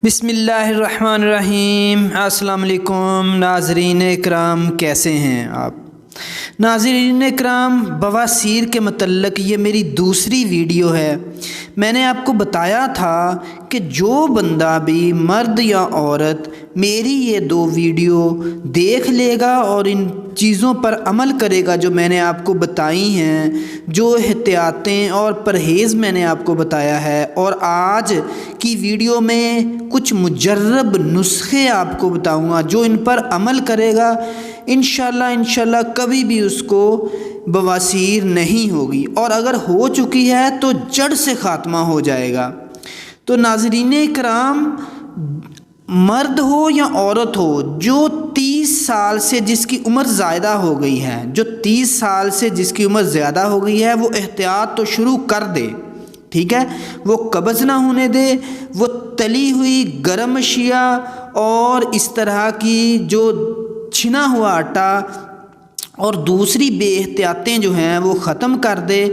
بسم اللہ الرحمن الرحیم۔ السلام علیکم ناظرین اکرام، کیسے ہیں آپ؟ ناظرین اکرام، بواسیر کے متعلق یہ میری دوسری ویڈیو ہے۔ میں نے آپ کو بتایا تھا کہ جو بندہ بھی مرد یا عورت میری یہ دو ویڈیو دیکھ لے گا اور ان چیزوں پر عمل کرے گا جو میں نے آپ کو بتائی ہیں، جو احتیاطیں اور پرہیز میں نے آپ کو بتایا ہے، اور آج کی ویڈیو میں کچھ مجرب نسخے آپ کو بتاؤں گا، جو ان پر عمل کرے گا انشاءاللہ کبھی بھی اس کو بواسیر نہیں ہوگی، اور اگر ہو چکی ہے تو جڑ سے خاتمہ ہو جائے گا۔ تو ناظرین کرام، مرد ہو یا عورت ہو، جو 30 سال سے جس کی عمر زیادہ ہو گئی ہے، جو 30 سال سے جس کی عمر زیادہ ہو گئی ہے، وہ احتیاط تو شروع کر دے، ٹھیک ہے؟ وہ قبض نہ ہونے دے، وہ تلی ہوئی گرم اشیاء اور اس طرح کی جو چھنا ہوا آٹا اور دوسری بے احتیاطیں جو ہیں وہ ختم کر دے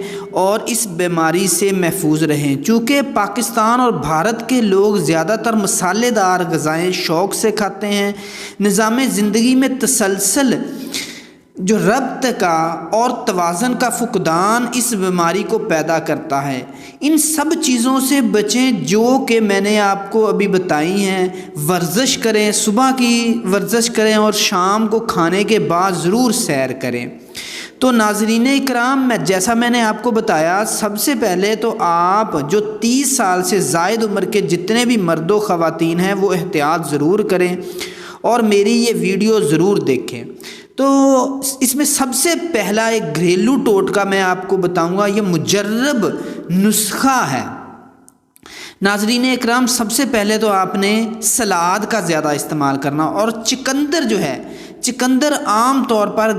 اور اس بیماری سے محفوظ رہیں۔ چونکہ پاکستان اور بھارت کے لوگ زیادہ تر مسالے دار غذائیں شوق سے کھاتے ہیں، نظام زندگی میں تسلسل جو ربط کا اور توازن کا فقدان اس بیماری کو پیدا کرتا ہے۔ ان سب چیزوں سے بچیں جو کہ میں نے آپ کو ابھی بتائی ہیں۔ ورزش کریں، صبح کی ورزش کریں اور شام کو کھانے کے بعد ضرور سیر کریں۔ تو ناظرین اکرام، جیسا میں نے آپ کو بتایا، سب سے پہلے تو آپ جو 30 سال سے زائد عمر کے جتنے بھی مرد و خواتین ہیں وہ احتیاط ضرور کریں اور میری یہ ویڈیو ضرور دیکھیں۔ تو اس میں سب سے پہلا ایک گھریلو ٹوٹکا میں آپ کو بتاؤں گا، یہ مجرب نسخہ ہے۔ ناظرین اکرام، سب سے پہلے تو آپ نے سلاد کا زیادہ استعمال کرنا، اور چقندر جو ہے، چقندر عام طور پر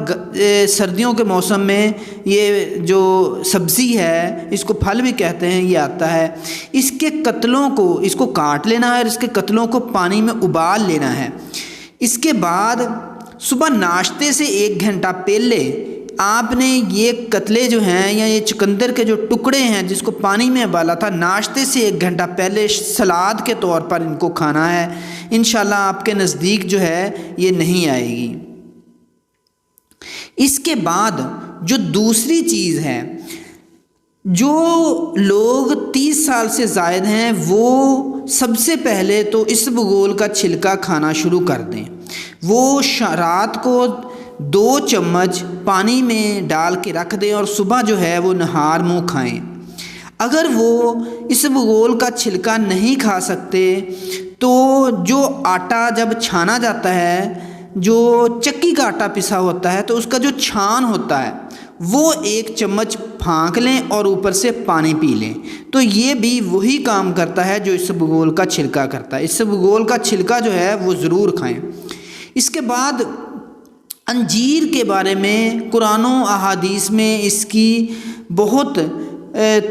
سردیوں کے موسم میں یہ جو سبزی ہے، اس کو پھل بھی کہتے ہیں، یہ آتا ہے۔ اس کے قتلوں کو، اس کو کاٹ لینا ہے اور اس کے قتلوں کو پانی میں ابال لینا ہے۔ اس کے بعد صبح ناشتے سے 1 گھنٹہ پہلے آپ نے یہ قتلے جو ہیں یا یہ چقندر کے جو ٹکڑے ہیں جس کو پانی میں ابالا تھا، ناشتے سے 1 گھنٹہ پہلے سلاد کے طور پر ان کو کھانا ہے۔ انشاءاللہ آپ کے نزدیک جو ہے یہ نہیں آئے گی۔ اس کے بعد جو دوسری چیز ہے، جو لوگ 30 سال سے زائد ہیں وہ سب سے پہلے تو اسبگول کا چھلکا کھانا شروع کر دیں۔ وہ رات کو 2 چمچ پانی میں ڈال کے رکھ دیں اور صبح جو ہے وہ نہار منہ کھائیں۔ اگر وہ اسبگول کا چھلکا نہیں کھا سکتے تو جو آٹا جب چھانا جاتا ہے، جو چکی کا آٹا پسا ہوتا ہے، تو اس کا جو چھان ہوتا ہے وہ 1 چمچ پھانک لیں اور اوپر سے پانی پی لیں۔ تو یہ بھی وہی کام کرتا ہے جو اسبگول کا چھلکا کرتا ہے۔ اسبگول کا چھلکا جو ہے وہ ضرور کھائیں۔ اس کے بعد انجیر کے بارے میں قرآن و احادیث میں اس کی بہت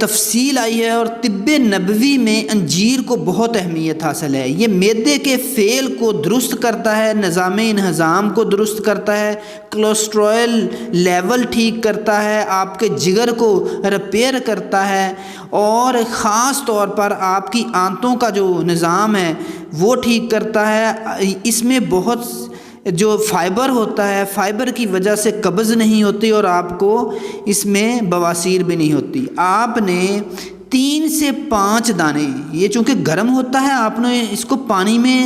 تفصیل آئی ہے، اور طب نبوی میں انجیر کو بہت اہمیت حاصل ہے۔ یہ معدے کے فعل کو درست کرتا ہے، نظام انہضام کو درست کرتا ہے، کولیسٹرول لیول ٹھیک کرتا ہے، آپ کے جگر کو ریپیئر کرتا ہے، اور خاص طور پر آپ کی آنتوں کا جو نظام ہے وہ ٹھیک کرتا ہے۔ اس میں بہت جو فائبر ہوتا ہے، فائبر کی وجہ سے قبض نہیں ہوتی اور آپ کو اس میں بواسیر بھی نہیں ہوتی۔ آپ نے 3 سے 5 دانے، یہ چونکہ گرم ہوتا ہے، آپ نے اس کو پانی میں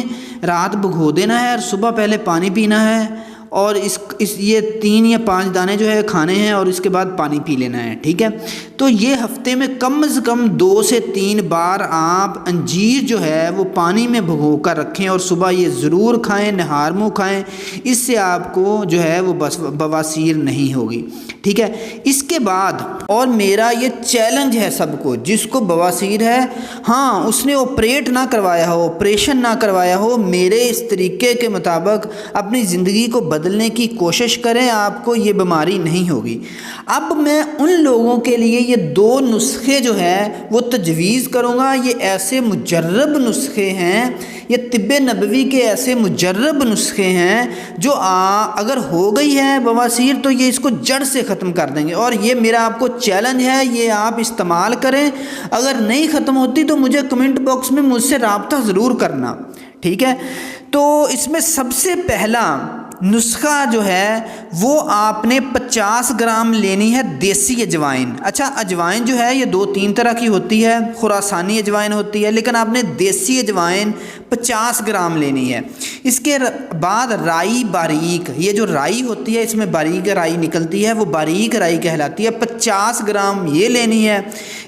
رات بھگو دینا ہے اور صبح پہلے پانی پینا ہے، اور یہ 3 یا 5 دانے جو ہے کھانے ہیں اور اس کے بعد پانی پی لینا ہے، ٹھیک ہے؟ تو یہ ہفتے میں کم از کم 2 سے 3 بار آپ انجیر جو ہے وہ پانی میں بھگو کر رکھیں اور صبح یہ ضرور کھائیں، نہار منہ کھائیں۔ اس سے آپ کو جو ہے وہ بواسیر نہیں ہوگی، ٹھیک ہے؟ اس کے بعد، اور میرا یہ چیلنج ہے سب کو جس کو بواسیر ہے، ہاں اس نے آپریٹ نہ کروایا ہو، آپریشن نہ کروایا ہو، میرے اس طریقے کے مطابق اپنی زندگی کو بدل بدلنے کی کوشش کریں، آپ کو یہ بیماری نہیں ہوگی۔ اب میں ان لوگوں کے لیے یہ 2 نسخے جو ہے وہ تجویز کروں گا۔ یہ ایسے مجرب نسخے ہیں، یہ طب نبوی کے ایسے مجرب نسخے ہیں جو اگر ہو گئی ہے بواسیر تو یہ اس کو جڑ سے ختم کر دیں گے، اور یہ میرا آپ کو چیلنج ہے، یہ آپ استعمال کریں۔ اگر نہیں ختم ہوتی تو مجھے کمنٹ باکس میں مجھ سے رابطہ ضرور کرنا، ٹھیک ہے؟ تو اس میں سب سے پہلا نسخہ جو ہے وہ آپ نے 50 گرام لینی ہے دیسی اجوائن۔ اچھا، اجوائن جو ہے یہ 2-3 طرح کی ہوتی ہے، خراسانی اجوائن ہوتی ہے، لیکن آپ نے دیسی اجوائن 50 گرام لینی ہے۔ اس کے بعد رائی باریک، یہ جو رائی ہوتی ہے اس میں باریک رائی نکلتی ہے، وہ باریک رائی کہلاتی ہے، 50 گرام یہ لینی ہے۔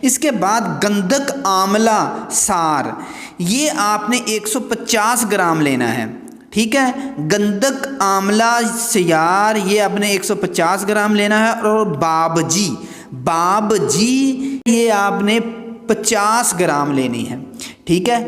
اس کے بعد گندک آملہ سار، یہ آپ نے 150 گرام لینا ہے، ٹھیک ہے؟ گندک آملہ سیار یہ آپ نے 150 گرام لینا ہے۔ اور باب جی یہ آپ نے 50 گرام لینی ہے، ٹھیک ہے؟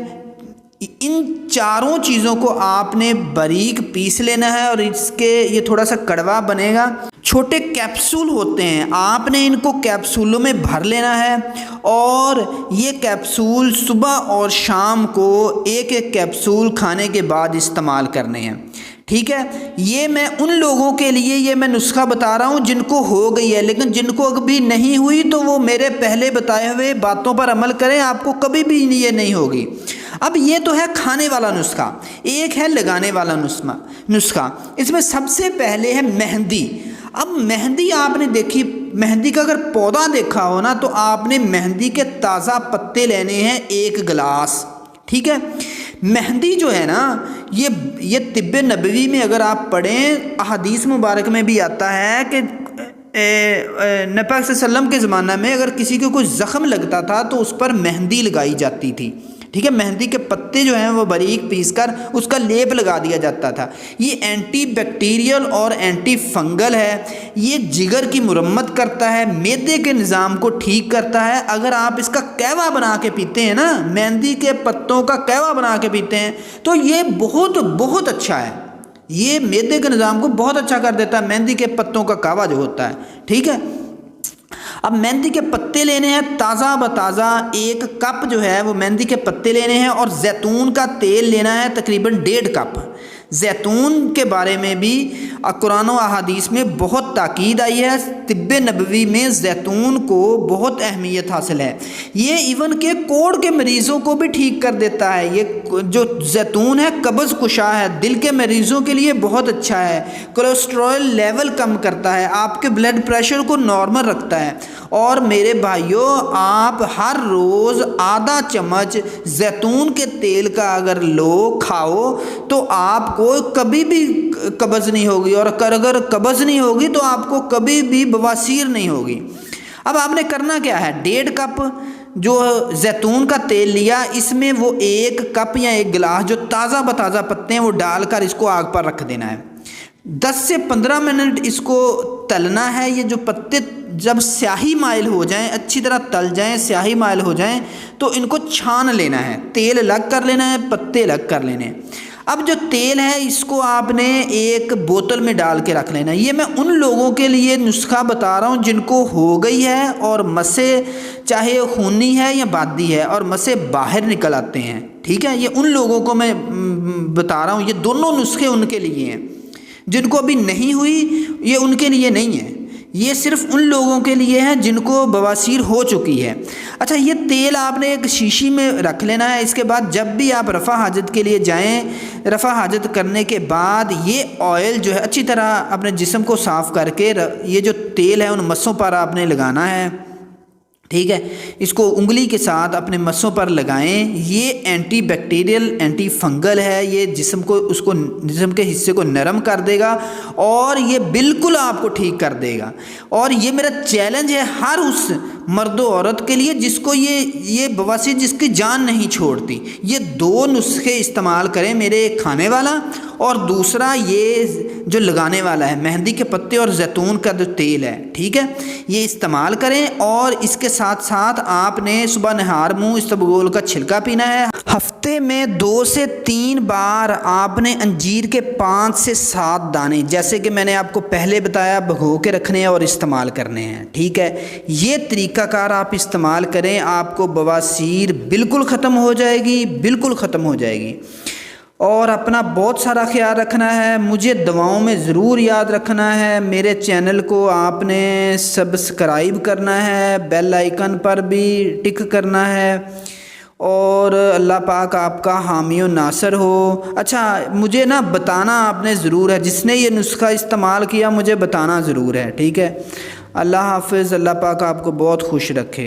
ان چاروں چیزوں کو آپ نے باریک پیس لینا ہے، اور اس کے یہ تھوڑا سا کڑوا بنے گا۔ چھوٹے کیپسول ہوتے ہیں، آپ نے ان کو کیپسولوں میں بھر لینا ہے، اور یہ کیپسول صبح اور شام کو ایک کیپسول کھانے کے بعد استعمال کرنے ہیں، ٹھیک ہے؟ یہ میں ان لوگوں کے لیے یہ میں نسخہ بتا رہا ہوں جن کو ہو گئی ہے، لیکن جن کو ابھی نہیں ہوئی تو وہ میرے پہلے بتائے ہوئے باتوں پر عمل کریں، آپ کو کبھی بھی یہ نہیں ہوگی۔ اب یہ تو ہے کھانے والا نسخہ، ایک ہے لگانے والا نسخہ۔ اس میں سب سے پہلے ہے مہندی۔ اب مہندی آپ نے دیکھی، مہندی کا اگر پودا دیکھا ہو نا تو آپ نے مہندی کے تازہ پتے لینے ہیں 1 گلاس، ٹھیک ہے؟ مہندی جو ہے نا یہ طب نبوی میں اگر آپ پڑھیں، احادیث مبارک میں بھی آتا ہے کہ نبی پاک صلی اللہ علیہ وسلم کے زمانہ میں اگر کسی کو کوئی زخم لگتا تھا تو اس پر مہندی لگائی جاتی تھی، ٹھیک ہے؟ مہندی کے پتے جو ہیں وہ باریک پیس کر اس کا لیپ لگا دیا جاتا تھا۔ یہ اینٹی بیکٹیریل اور اینٹی فنگل ہے، یہ جگر کی مرمت کرتا ہے، معدے کے نظام کو ٹھیک کرتا ہے۔ اگر آپ اس کا قہوہ بنا کے پیتے ہیں نا، مہندی کے پتوں کا قہوہ بنا کے پیتے ہیں تو یہ بہت بہت اچھا ہے، یہ معدے کے نظام کو بہت اچھا کر دیتا ہے، مہندی کے پتوں کا قہوہ جو ہوتا ہے، ٹھیک ہے؟ اب مہندی کے پتے لینے ہیں تازہ بتازہ، 1 کپ جو ہے وہ مہندی کے پتے لینے ہیں، اور زیتون کا تیل لینا ہے تقریباً 1.5 کپ۔ زیتون کے بارے میں بھی قرآن و احادیث میں بہت تاکید آئی ہے، طب نبوی میں زیتون کو بہت اہمیت حاصل ہے۔ یہ ایون کہ کوڑ کے مریضوں کو بھی ٹھیک کر دیتا ہے، یہ جو زیتون ہے قبض کشا ہے، دل کے مریضوں کے لیے بہت اچھا ہے، کولیسٹرول لیول کم کرتا ہے، آپ کے بلڈ پریشر کو نارمل رکھتا ہے۔ اور میرے بھائیوں، آپ ہر روز آدھا چمچ زیتون کے تیل کا اگر کھاؤ تو آپ کو کبھی بھی قبض نہیں ہوگی، اور اگر قبض نہیں ہوگی تو آپ کو کبھی بھی بواسیر نہیں ہوگی۔ اب آپ نے کرنا کیا ہے، 1.5 کپ جو زیتون کا تیل لیا، اس میں وہ 1 کپ یا 1 گلاس جو تازہ بتازہ پتے ہیں وہ ڈال کر اس کو آگ پر رکھ دینا ہے۔ 10 سے 15 منٹ اس کو تلنا ہے۔ یہ جو پتے جب سیاہی مائل ہو جائیں، اچھی طرح تل جائیں، سیاہی مائل ہو جائیں تو ان کو چھان لینا ہے، تیل الگ کر لینا ہے، پتے الگ کر لینے ہیں۔ اب جو تیل ہے اس کو آپ نے 1 بوتل میں ڈال کے رکھ لینا ہے۔ یہ میں ان لوگوں کے لیے نسخہ بتا رہا ہوں جن کو ہو گئی ہے اور مسے چاہے خونی ہے یا بادی ہے اور مسے باہر نکل آتے ہیں، ٹھیک ہے؟ یہ ان لوگوں کو میں بتا رہا ہوں، یہ دونوں نسخے ان کے لیے ہیں۔ جن کو ابھی نہیں ہوئی یہ ان کے لیے نہیں ہے، یہ صرف ان لوگوں کے لیے ہیں جن کو بواسیر ہو چکی ہے۔ اچھا، یہ تیل آپ نے ایک شیشی میں رکھ لینا ہے۔ اس کے بعد جب بھی آپ رفع حاجت کے لیے جائیں، رفع حاجت کرنے کے بعد یہ آئل جو ہے اچھی طرح اپنے جسم کو صاف کر کے یہ جو تیل ہے ان مسوں پر آپ نے لگانا ہے، ٹھیک ہے؟ اس کو انگلی کے ساتھ اپنے مسوں پر لگائیں۔ یہ اینٹی بیکٹیریل اینٹی فنگل ہے، یہ جسم کے حصے کو نرم کر دے گا اور یہ بالکل آپ کو ٹھیک کر دے گا۔ اور یہ میرا چیلنج ہے ہر اس مرد و عورت کے لیے جس کو یہ بواسیر جس کی جان نہیں چھوڑتی، یہ 2 نسخے استعمال کریں، میرے کھانے والا اور دوسرا یہ جو لگانے والا ہے، مہندی کے پتے اور زیتون کا جو تیل ہے، ٹھیک ہے، یہ استعمال کریں، اور اس کے ساتھ ساتھ آپ نے صبح نہار منہ اسبگول کا چھلکا پینا ہے۔ ہفتے میں 2 سے 3 بار آپ نے انجیر کے 5 سے 7 دانے، جیسے کہ میں نے آپ کو پہلے بتایا، بھگو کے رکھنے ہیں اور استعمال کرنے ہیں، ٹھیک ہے۔ یہ طریقہ کار آپ استعمال کریں، آپ کو بواسیر بالکل ختم ہو جائے گی، بالکل ختم ہو جائے گی۔ اور اپنا بہت سارا خیال رکھنا ہے، مجھے دعاؤں میں ضرور یاد رکھنا ہے۔ میرے چینل کو آپ نے سبسکرائب کرنا ہے، بیل آئیکن پر بھی ٹک کرنا ہے، اور اللہ پاک آپ کا حامی و ناصر ہو۔ اچھا، مجھے نا بتانا آپ نے ضرور ہے، جس نے یہ نسخہ استعمال کیا مجھے بتانا ضرور ہے، ٹھیک ہے۔ اللہ حافظ، اللہ پاک آپ کو بہت خوش رکھے۔